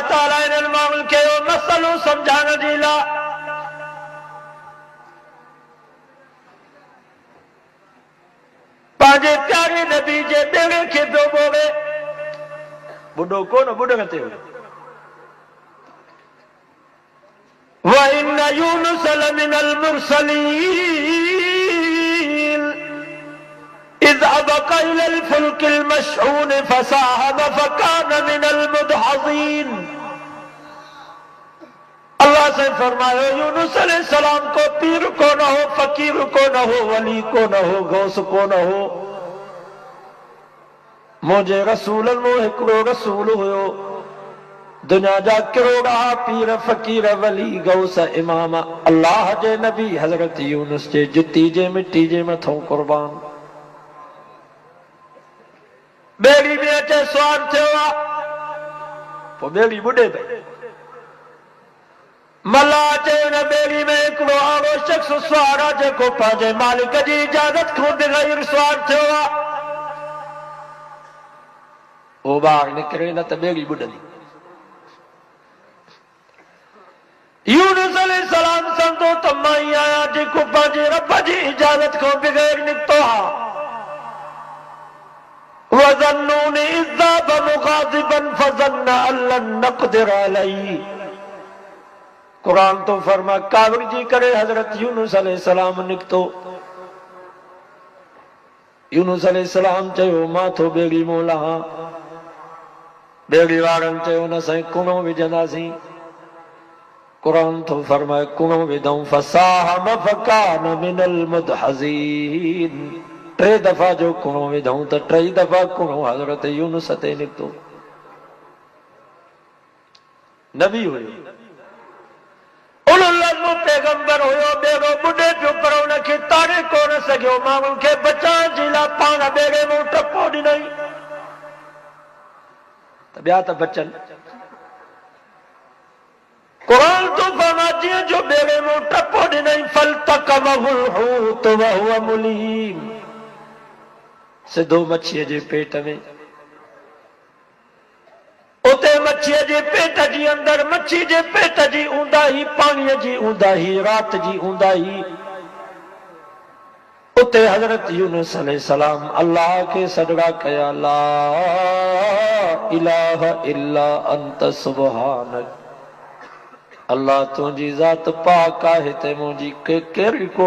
تعالیٰ انہوں معامل کے مسئلوں سمجھانا جیلا پانچے پیارے نبی جے بیڑے کے دو بوڑے بڑھو کون بڑھو گتے ہوئے وَإِنَّ يُونُسَ لَمِنَ الْمُرْسَلِينَ إِذْ أَبَقَ إِلَى الْفُلْكِ الْمَشْحُونِ فَسَاهَمَ فَكَانَ مِنَ الْمُدْحَضِينَ اللہ سے فرمایا یونس علیہ السلام کو پیر کو نہ ہو فقیر کو نہ ہو ولی کو نہ ہو غوث کو نہ ہو مجھے رسول اللہ ہکڑو رسول ہوئے دنیا جا کروڑا پیر فقیر ولی غوث امام اللہ جے نبی حضرت یونس جے جتی جے مٹی جے متھوں قربان بیڑی میں اچھے سوار تھے ہوا وہ بیڑی بڑھے بے ملا چین بیڑی میں اکڑو آگو شخص سوارا جے کو پاجے مالک جی اجازت خود غیر سوار تھے ہوا وہ باغ نکرے نہ تو بیڑی بڑھنی یونس علیہ السلام سمجھو تمائی آیا جی کو پاجے رب جی اجازت کو بغیر نکتو ہا وَظَنُّونِ إِذْ ذَهَبَ مُغَاضِبًا فَظَنَّ أَن لَّن نَّقْدِرَ عَلَيْهِ قرآن تو فرما کاوڑ جی کرے حضرت یونس علیہ السلام نکتو یونس علیہ السلام چاہو ماں تو بیڑی مولا بیڑی وارن چاہو نسائیں کنوں بھی جنازیں قرآن تو فرمائے کنوں بھی دوں فَسَاهَمَ فَكَانَ مِنَ الْمُدْحَضِينَ ٹرے دفعہ جو کنوں بھی دوں تو ٹرے دفعہ کنوں حضرت یونس تے نکتو نبی ہوئے اللہ پیغمبر ہوئے بیگو بڑھے جو پڑھو نکھی تارے کو نہ سکیو مامن کے بچان جیلا پانا بیگے مو ٹپو دی نہیں طبیعت بچن قرآن تو فرماتی جو بیگے مو ٹپو دی نہیں فَالْتَقَمَهُ الْحُوتُ وَهُوَ مُلِيمٌ سے دو مچھیے جے پیٹ میں اتے مچھیے جے پیٹ جی اندر مچھی جے پیٹ جی اوندا ہی پانی جی اوندا ہی رات جی اوندا ہی اتے حضرت یونس علیہ السلام اللہ کے صدقہ کیا لا الہ الا انت سبحانک اللہ تجھی ذات پاک ہے تے مجھے کیری کو